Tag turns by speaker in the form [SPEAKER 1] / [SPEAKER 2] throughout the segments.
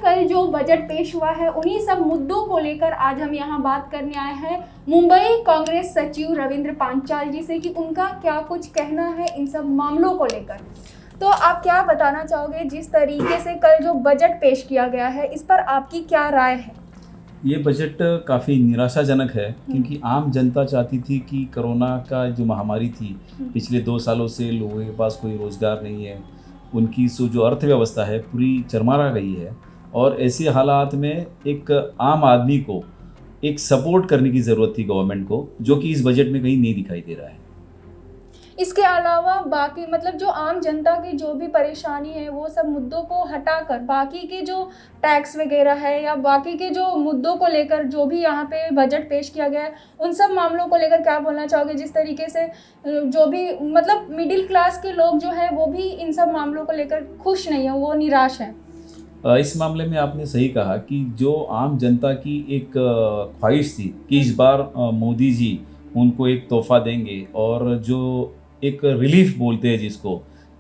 [SPEAKER 1] कल जो बजट पेश हुआ है उन्हीं सब मुद्दों को लेकर आज हम यहाँ बात करने आए हैं मुंबई कांग्रेस सचिव रविंद्र पांचाल जी से कि उनका क्या कुछ कहना है इन सब मामलों को लेकर। तो आप क्या बताना चाहोगे, जिस तरीके से कल जो बजट पेश किया गया है इस पर आपकी क्या राय है?
[SPEAKER 2] ये बजट काफ़ी निराशाजनक है क्योंकि आम जनता चाहती थी कि कोरोना का जो महामारी थी, पिछले 2 सालों से लोगों के पास कोई रोज़गार नहीं है, उनकी जो अर्थव्यवस्था है पूरी चरमरा गई है और ऐसे हालात में एक आम आदमी को एक सपोर्ट करने की ज़रूरत थी गवर्नमेंट को, जो कि इस बजट में कहीं नहीं दिखाई दे रहा है।
[SPEAKER 1] इसके अलावा बाकी मतलब जो आम जनता की जो भी परेशानी है वो सब मुद्दों को हटाकर बाकी के जो टैक्स वगैरह है या बाकी के जो मुद्दों को लेकर जो भी यहाँ पे बजट पेश किया गया है उन सब मामलों को लेकर क्या बोलना चाहोगे? जिस तरीके से जो भी मतलब मिडिल क्लास के लोग जो है वो भी इन सब मामलों को लेकर खुश नहीं है, वो निराश है।
[SPEAKER 2] इस मामले में आपने सही कहा कि जो आम जनता की एक ख्वाहिश थी कि इस बार मोदी जी उनको एक तोहफा देंगे और जो एक रिलीफ बोलते हैं जिसको,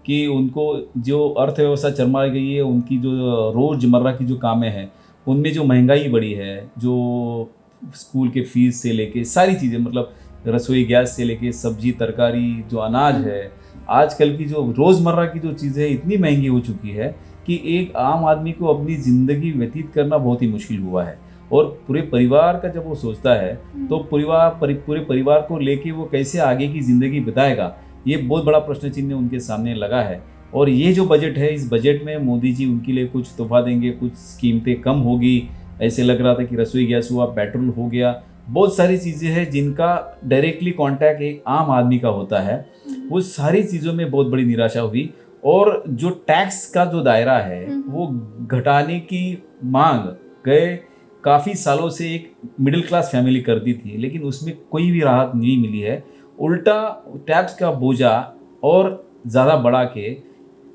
[SPEAKER 2] कि उनको जो अर्थव्यवस्था चरमरा गई है, उनकी जो रोज़मर्रा की जो कामें हैं उनमें जो महंगाई बढ़ी है, जो स्कूल के फीस से लेके सारी चीज़ें, मतलब रसोई गैस से लेके सब्जी तरकारी जो अनाज है, आजकल की जो रोज़मर्रा की जो चीज़ें इतनी महंगी हो चुकी है कि एक आम आदमी को अपनी ज़िंदगी व्यतीत करना बहुत ही मुश्किल हुआ है। और पूरे परिवार का जब वो सोचता है तो पूरे परिवार को लेके वो कैसे आगे की ज़िंदगी बिताएगा, ये बहुत बड़ा प्रश्न चिन्ह उनके सामने लगा है। और ये जो बजट है, इस बजट में मोदी जी उनके लिए कुछ तोहफा देंगे, कुछ कीमतें कम होगी, ऐसे लग रहा था कि रसोई गैस हुआ, पेट्रोल हो गया, बहुत सारी चीज़ें हैं जिनका डायरेक्टली कांटेक्ट एक आम आदमी का होता है। वो सारी चीज़ों में बहुत बड़ी निराशा हुई। और जो टैक्स का जो दायरा है वो घटाने की मांग गए काफ़ी सालों से एक मिडिल क्लास फैमिली करती थी, लेकिन उसमें कोई भी राहत नहीं मिली है। उल्टा टैक्स का बोझा और ज़्यादा बढ़ा के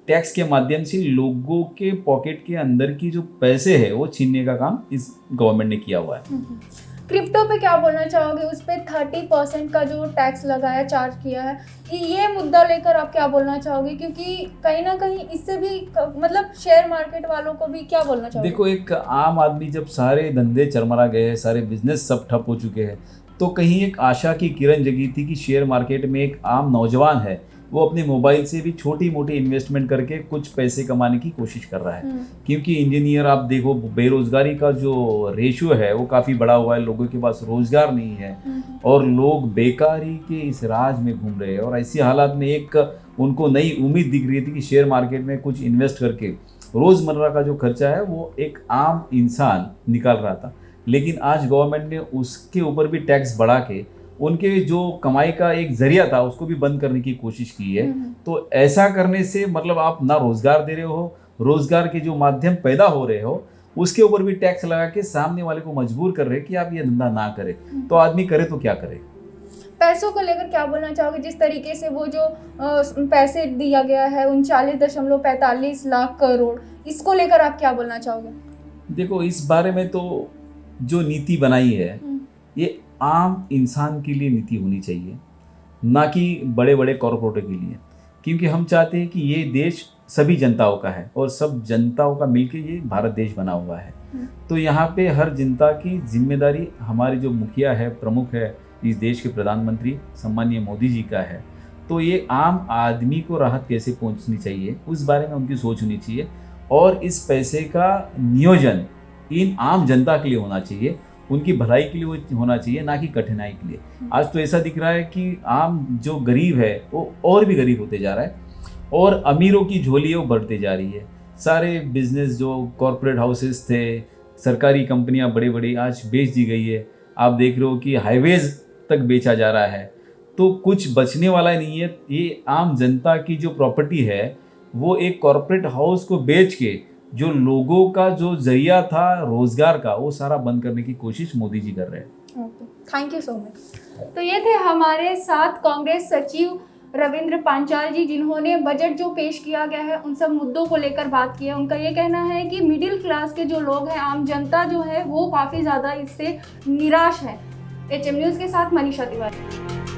[SPEAKER 2] टैक्स के माध्यम से लोगों के पॉकेट के अंदर की जो पैसे है वो छीनने का काम इस गवर्नमेंट ने किया हुआ है।
[SPEAKER 1] क्रिप्टो पे क्या बोलना चाहोगे? उस पर 30% का जो टैक्स लगाया, चार्ज किया है, ये मुद्दा लेकर आप क्या बोलना चाहोगे? क्योंकि कहीं ना कहीं इससे भी मतलब शेयर मार्केट वालों को भी क्या बोलना चाहोगे?
[SPEAKER 2] देखो, एक आम आदमी जब सारे धंधे चरमरा गए हैं, सारे बिजनेस सब ठप हो चुके हैं, तो कहीं एक आशा की किरण जगी थी कि शेयर मार्केट में एक आम नौजवान है, वो अपने मोबाइल से भी छोटी मोटी इन्वेस्टमेंट करके कुछ पैसे कमाने की कोशिश कर रहा है। क्योंकि इंजीनियर, आप देखो, बेरोजगारी का जो रेशियो है वो काफ़ी बड़ा हुआ है, लोगों के पास रोजगार नहीं है और लोग बेकारी के इस राज में घूम रहे हैं। और ऐसी हालात में एक उनको नई उम्मीद दिख रही थी कि शेयर मार्केट में कुछ इन्वेस्ट करके रोज़मर्रा का जो खर्चा है वो एक आम इंसान निकाल रहा था। लेकिन आज गवर्नमेंट ने उसके ऊपर भी टैक्स बढ़ा के उनके जो कमाई का एक जरिया था उसको भी बंद करने की कोशिश की है। तो ऐसा करने से मतलब आप ना रोजगार दे रहे हो, रोजगार के जो माध्यम पैदा हो रहे हो उसके ऊपर भी टैक्स लगा के सामने वाले को मजबूर कर रहे हैं कि आप ये धंधा ना करें। तो आदमी करे तो क्या करे?
[SPEAKER 1] पैसों को लेकर क्या बोलना चाहोगे? जिस तरीके से वो जो पैसे दिया गया है 39.45 लाख करोड़, इसको लेकर आप क्या बोलना चाहोगे?
[SPEAKER 2] देखो, इस बारे में तो जो नीति बनाई है ये आम इंसान के लिए नीति होनी चाहिए, ना कि बड़े बड़े कॉरपोरेटों के लिए। क्योंकि हम चाहते हैं कि ये देश सभी जनताओं का है और सब जनताओं का मिलके ये भारत देश बना हुआ है। तो यहाँ पे हर जनता की जिम्मेदारी हमारे जो मुखिया है, प्रमुख है इस देश के प्रधानमंत्री सम्मानीय मोदी जी का है। तो ये आम आदमी को राहत कैसे पहुँचनी चाहिए उस बारे में उनकी सोच होनी चाहिए और इस पैसे का नियोजन इन आम जनता के लिए होना चाहिए, उनकी भलाई के लिए होना चाहिए, ना कि कठिनाई के लिए। आज तो ऐसा दिख रहा है कि आम जो गरीब है वो और भी गरीब होते जा रहा है और अमीरों की झोली है वो बढ़ते जा रही है। सारे बिजनेस जो कॉरपोरेट हाउसेस थे, सरकारी कंपनियां बड़ी बड़ी आज बेच दी गई है। आप देख रहे हो कि हाईवेज तक बेचा जा रहा है, तो कुछ बचने वाला नहीं है। ये आम जनता की जो प्रॉपर्टी है वो एक कॉरपोरेट हाउस को बेच के जो लोगों का जो जरिया था रोजगार का वो सारा बंद करने की कोशिश मोदी जी कर रहे हैं।
[SPEAKER 1] Thank you so much. तो ये थे हमारे साथ कांग्रेस सचिव रविंद्र पांचाल जी, जिन्होंने बजट जो पेश किया गया है उन सब मुद्दों को लेकर बात की है। उनका ये कहना है कि मिडिल क्लास के जो लोग हैं, आम जनता जो है वो काफ़ी ज़्यादा इससे निराश है। एचएम न्यूज़ के साथ मनीषा तिवारी।